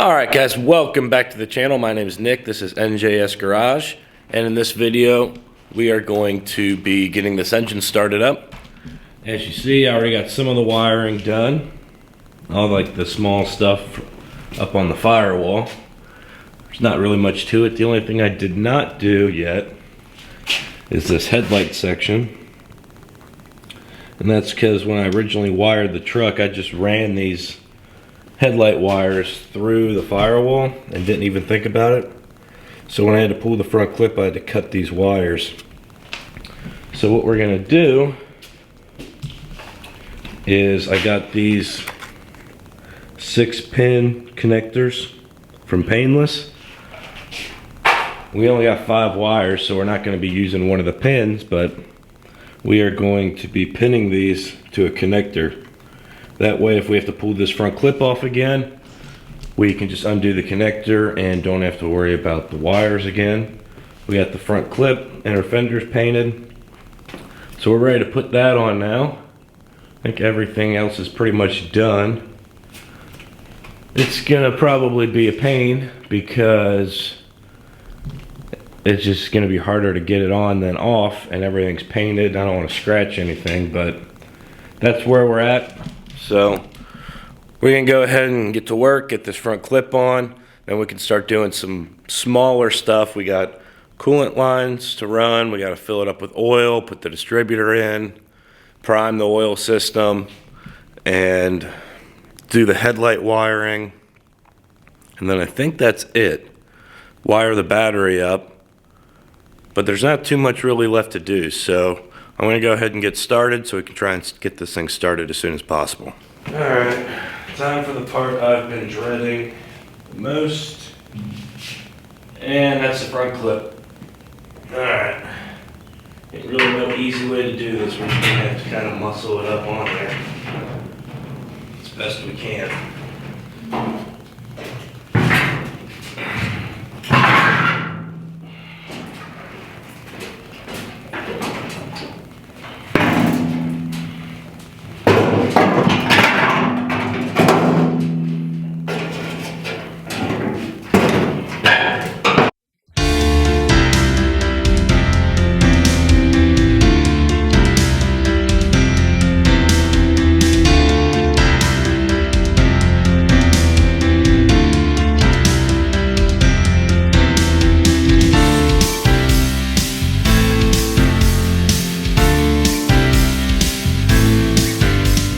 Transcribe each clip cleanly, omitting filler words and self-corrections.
Alright guys, welcome back to the channel. My name is Nick, this is NJS Garage, and in this video we are going to be getting this engine started up. As you see, I already got some of the wiring done, all like the small stuff up on the firewall. There's not really much to it. The only thing I did not do yet is this headlight section, and that's because when I originally wired the truck I just ran these headlight wires through the firewall and didn't even think about it. So when I had to pull the front clip, I had to cut these wires. So what we're gonna do is I got these 6-pin connectors from Painless. We only got 5 wires, so we're not going to be using one of the pins, but we are going to be pinning these to a connector. That way, if we have to pull this front clip off again, we can just undo the connector and don't have to worry about the wires again. We got the front clip and our fenders painted. So we're ready to put that on now. I think everything else is pretty much done. It's gonna probably be a pain because it's just gonna be harder to get it on than off, and everything's painted. I don't want to scratch anything, but that's where we're at. So we can go ahead and get to work, get this front clip on, then we can start doing some smaller stuff. We got coolant lines to run, we got to fill it up with oil, put the distributor in, prime the oil system, and do the headlight wiring, and then I think that's it. Wire the battery up, but there's not too much really left to do, so I'm going to go ahead and get started so we can try and get this thing started as soon as possible. Alright, time for the part I've been dreading the most, and that's the front clip. Alright, ain't really no easy way to do this. We're just going to have to kind of muscle it up on there as best we can.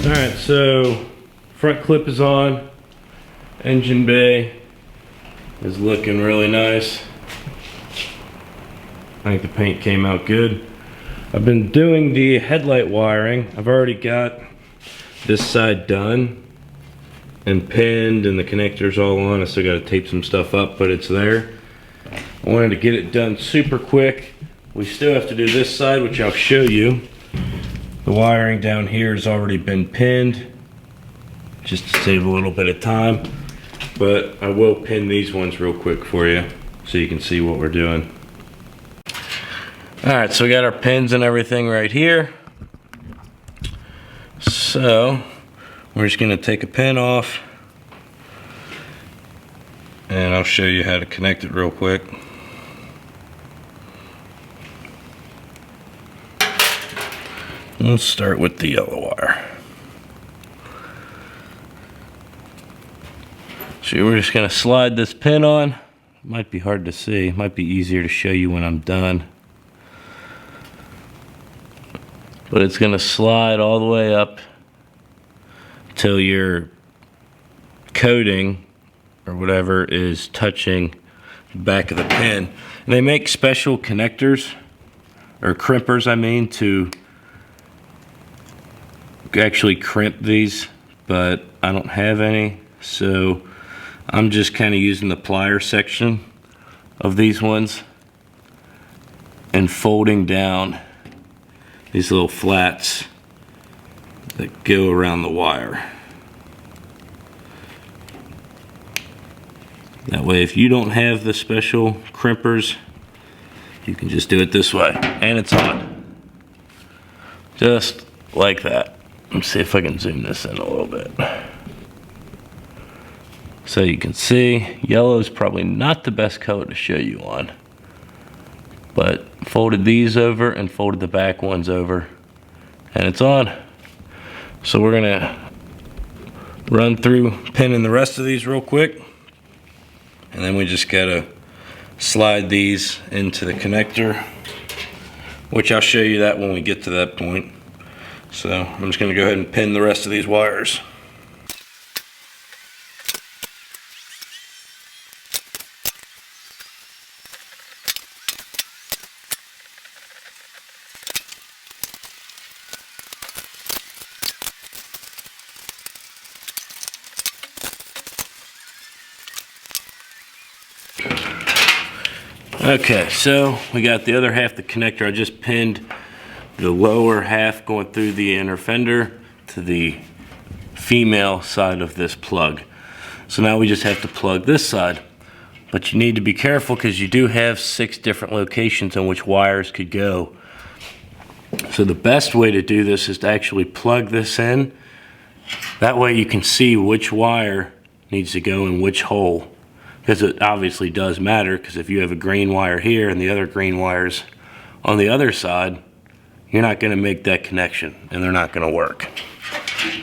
Alright, so front clip is on, engine bay is looking really nice. I think the paint came out good. I've been doing the headlight wiring. I've already got this side done and pinned and the connectors all on. I still got to tape some stuff up, but it's there. I wanted to get it done super quick. We still have to do this side, which I'll show you. The wiring down here has already been pinned, just to save a little bit of time. But I will pin these ones real quick for you, so you can see what we're doing. Alright, so we got our pins and everything right here. So, we're just going to take a pin off, and I'll show you how to connect it real quick. Let's start with the yellow wire. So we're just going to slide this pin on. Might be hard to see. It might be easier to show you when I'm done. But it's going to slide all the way up till your coating or whatever is touching the back of the pin. And they make special connectors, or crimpers I mean, to actually crimp these, but I don't have any, so I'm just kind of using the plier section of these ones and folding down these little flats that go around the wire. That way, if you don't have the special crimpers, you can just do it this way, and it's on. Just like that. Let's see if I can zoom this in a little bit. So you can see yellow is probably not the best color to show you on, but folded these over and folded the back ones over, and it's on. So we're gonna run through pinning the rest of these real quick, and then we just gotta slide these into the connector, which I'll show you that when we get to that point. So I'm just gonna go ahead and pin the rest of these wires. Okay, so we got the other half of the connector. I just pinned the lower half going through the inner fender to the female side of this plug. So now we just have to plug this side. But you need to be careful because you do have 6 different locations on which wires could go. So the best way to do this is to actually plug this in. That way you can see which wire needs to go in which hole. Because it obviously does matter, because if you have a green wire here and the other green wires on the other side, you're not going to make that connection and they're not going to work.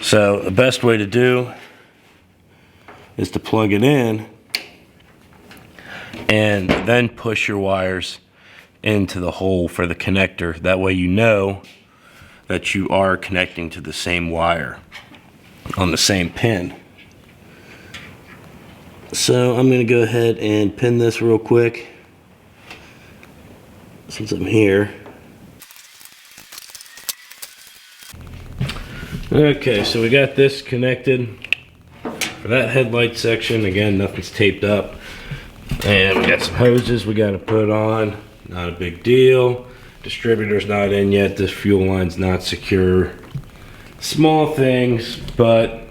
So the best way to do is to plug it in and then push your wires into the hole for the connector. That way you know that you are connecting to the same wire on the same pin. So I'm going to go ahead and pin this real quick since I'm here. Okay, so we got this connected for that headlight section. Again, nothing's taped up. And we got some hoses we got to put on. Not a big deal. Distributor's not in yet. This fuel line's not secure. Small things, but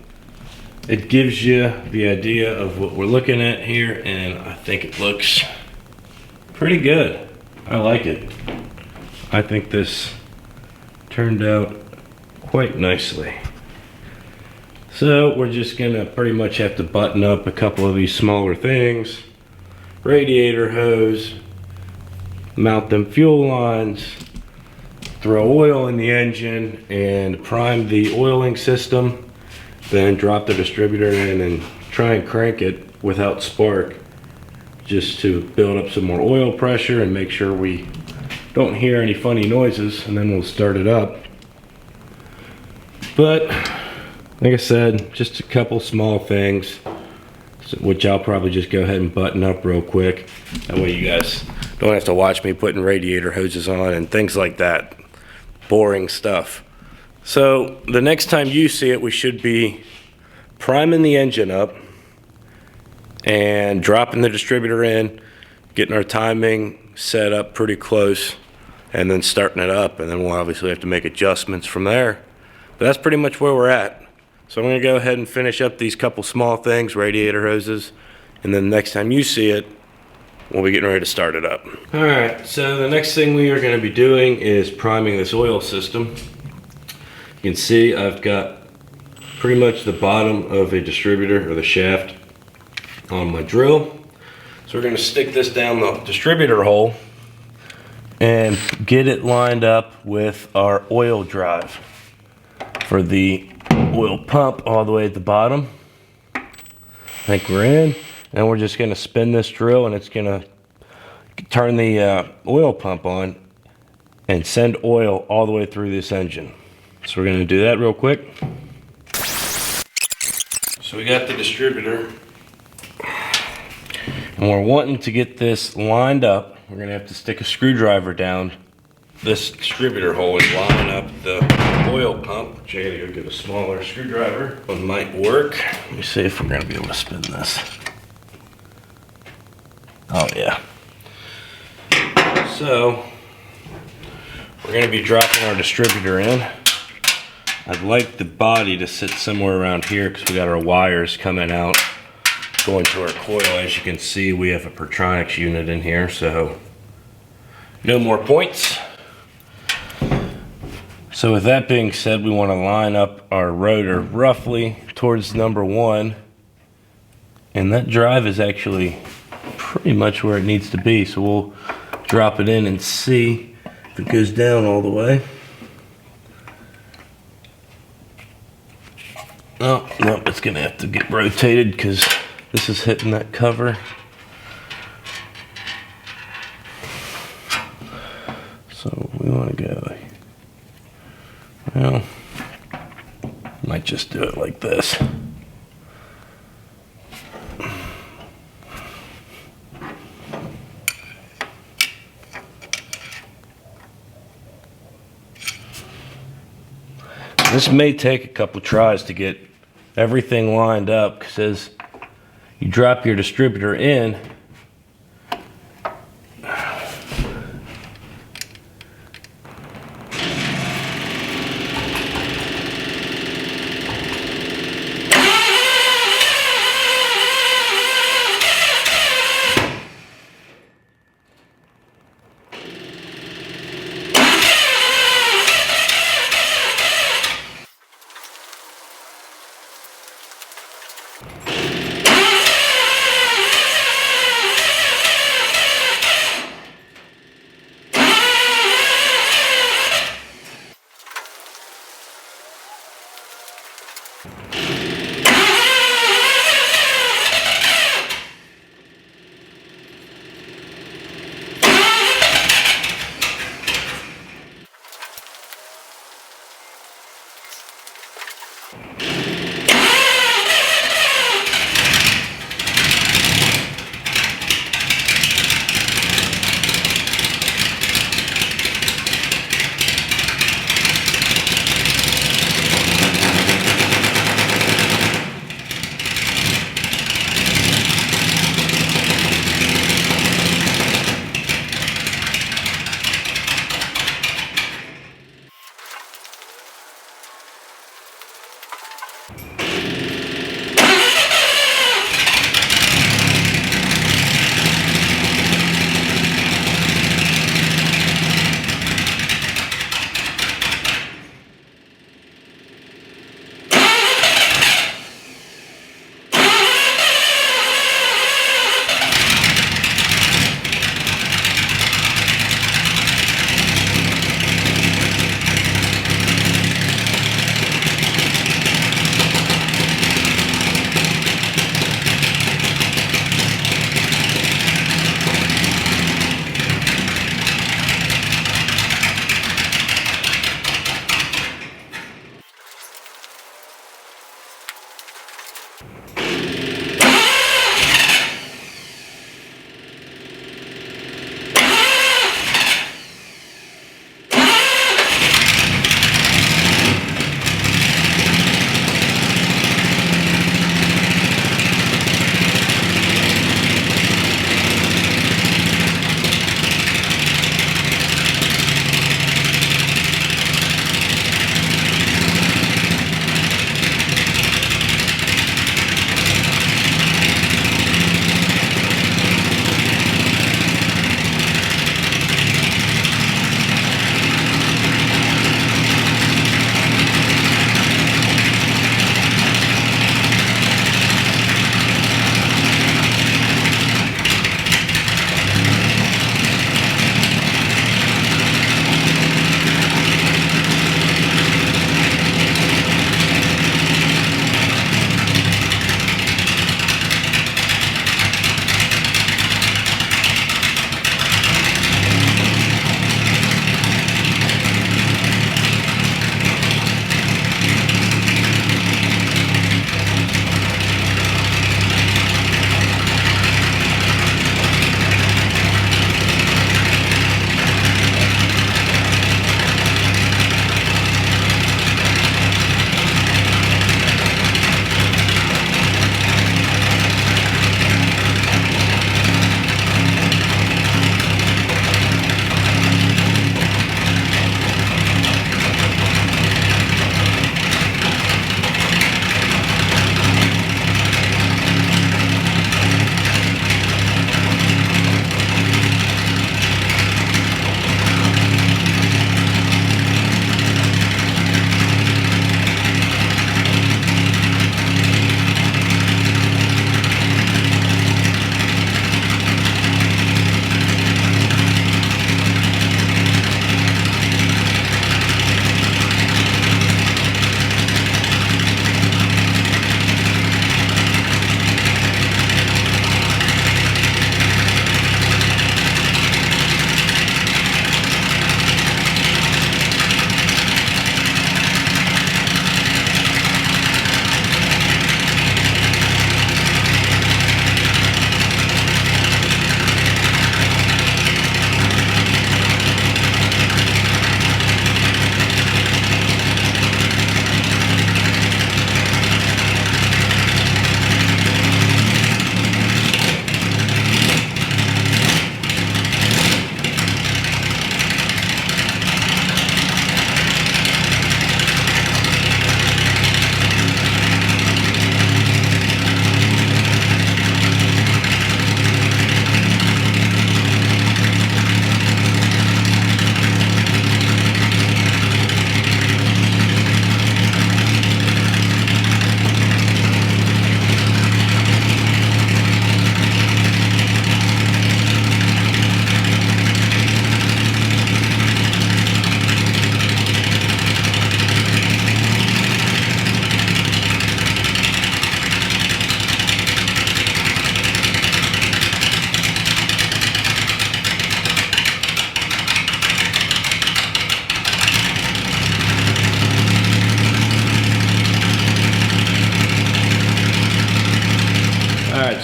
it gives you the idea of what we're looking at here, and I think it looks pretty good. I like it. I think this turned out quite nicely. So we're just gonna pretty much have to button up a couple of these smaller things. Radiator hose, mount them fuel lines, throw oil in the engine, and prime the oiling system. Then drop the distributor in and try and crank it without spark, just to build up some more oil pressure and make sure we don't hear any funny noises, and then we'll start it up. But like I said, just a couple small things, which I'll probably just go ahead and button up real quick. That way you guys don't have to watch me putting radiator hoses on and things like that. Boring stuff. So the next time you see it, we should be priming the engine up and dropping the distributor in, getting our timing set up pretty close, and then starting it up. And then we'll obviously have to make adjustments from there. But that's pretty much where we're at. So I'm gonna go ahead and finish up these couple small things, radiator hoses, and then the next time you see it, we'll be getting ready to start it up. All right, so the next thing we are gonna be doing is priming this oil system. You can see I've got pretty much the bottom of a distributor, or the shaft, on my drill. So we're gonna stick this down the distributor hole and get it lined up with our oil drive for the oil pump all the way at the bottom. I think we're in, and we're just gonna spin this drill and it's gonna turn the oil pump on and send oil all the way through this engine. So we're gonna do that real quick. So we got the distributor, and we're wanting to get this lined up. We're gonna have to stick a screwdriver down this distributor hole and line up the oil pump. Which I gotta go get a smaller screwdriver. One might work. Let me see if we're gonna be able to spin this. Oh yeah. So we're gonna be dropping our distributor in. I'd like the body to sit somewhere around here because we got our wires coming out, going to our coil. As you can see, we have a Pertronics unit in here, so no more points. So with that being said, we want to line up our rotor roughly towards number 1 And that drive is actually pretty much where it needs to be. So we'll drop it in and see if it goes down all the way. Oh, no, it's gonna have to get rotated because this is hitting that cover. So we want to go, well, might just do it like this. This may take a couple tries to get everything lined up, because as you drop your distributor in,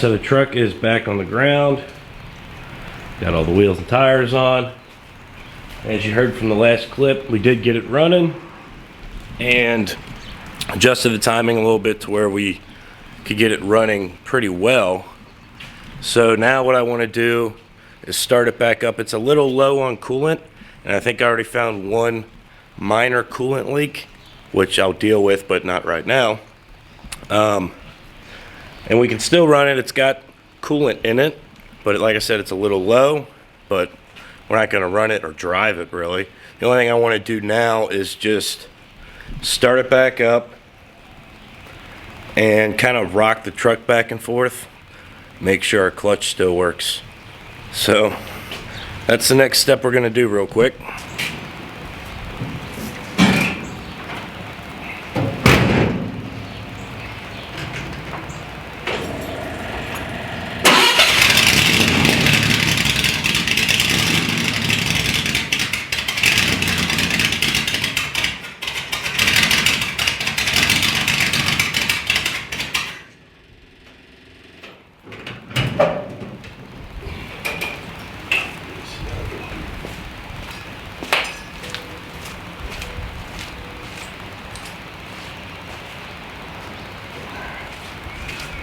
so the truck is back on the ground. Got all the wheels and tires on. As you heard from the last clip, we did get it running and adjusted the timing a little bit to where we could get it running pretty well. So now what I want to do is start it back up. It's a little low on coolant, and I think I already found one minor coolant leak, which I'll deal with, but not right now. And we can still run it. It's got coolant in it, but like I said, it's a little low, but we're not going to run it or drive it really. The only thing I want to do now is just start it back up and kind of rock the truck back and forth, make sure our clutch still works. So that's the next step we're going to do real quick.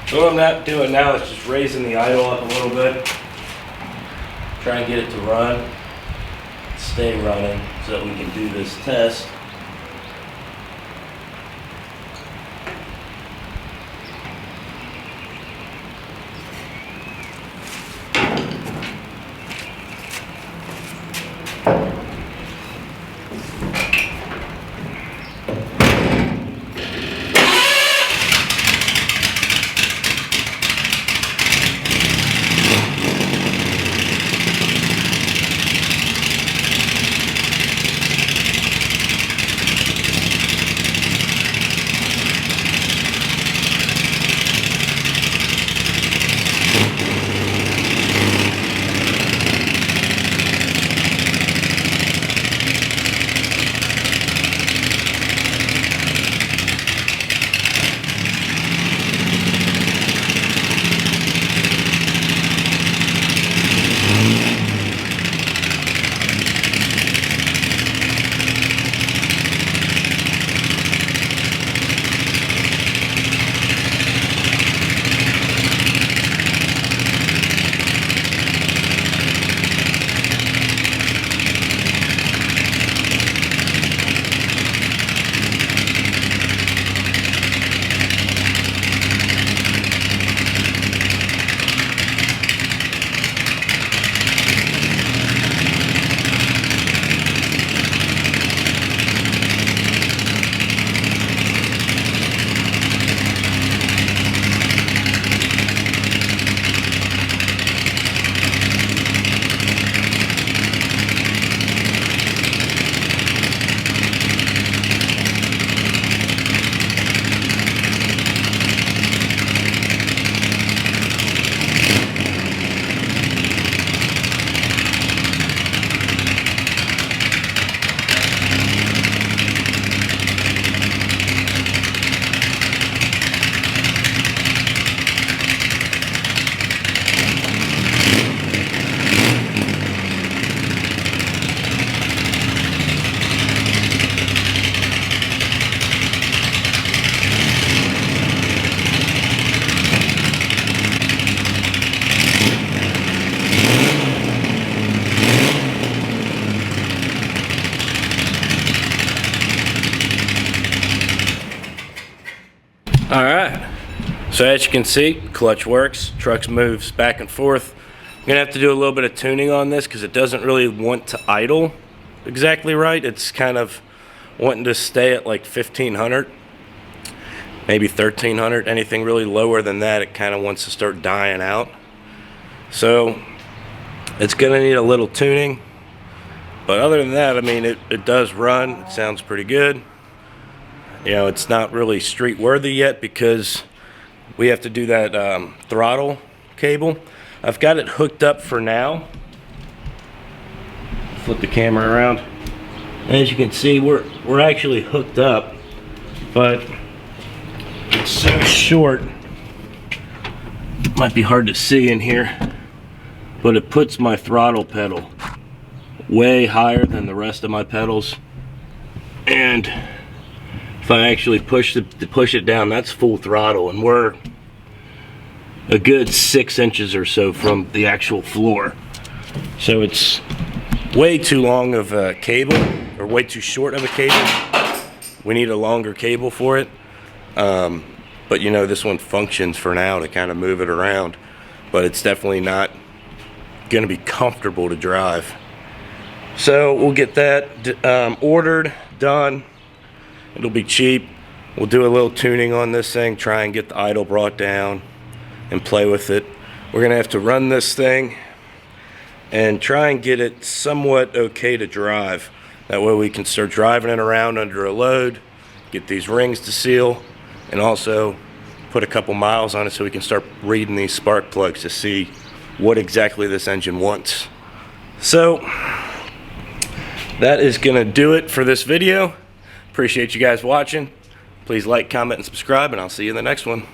So what I'm not doing now is just raising the idle up a little bit, try and get it to run, stay running so that we can do this test. Alright, so as you can see, clutch works, truck moves back and forth. I'm going to have to do a little bit of tuning on this because it doesn't really want to idle exactly right. It's kind of wanting to stay at like 1500, maybe 1300. Anything really lower than that, it kind of wants to start dying out. So it's going to need a little tuning. But other than that, I mean, it does run. It sounds pretty good. You know, it's not really street worthy yet because we have to do that throttle cable. I've got it hooked up for now. Flip the camera around. As you can see, we're actually hooked up, but it's so short Might be hard to see in here, but it puts my throttle pedal way higher than the rest of my pedals. And if I actually push it down, that's full throttle, and we're a good 6 inches or so from the actual floor. So it's way too long of a cable, or way too short of a cable. We need a longer cable for it. But you know, this one functions for now to kind of move it around, but it's definitely not going to be comfortable to drive. So we'll get that ordered, done. It'll be cheap. We'll do a little tuning on this thing, try and get the idle brought down and play with it. We're gonna have to run this thing and try and get it somewhat okay to drive. That way we can start driving it around under a load, get these rings to seal, and also put a couple miles on it so we can start reading these spark plugs to see what exactly this engine wants. So that is gonna do it for this video. Appreciate you guys watching. Please like, comment, and subscribe, and I'll see you in the next one.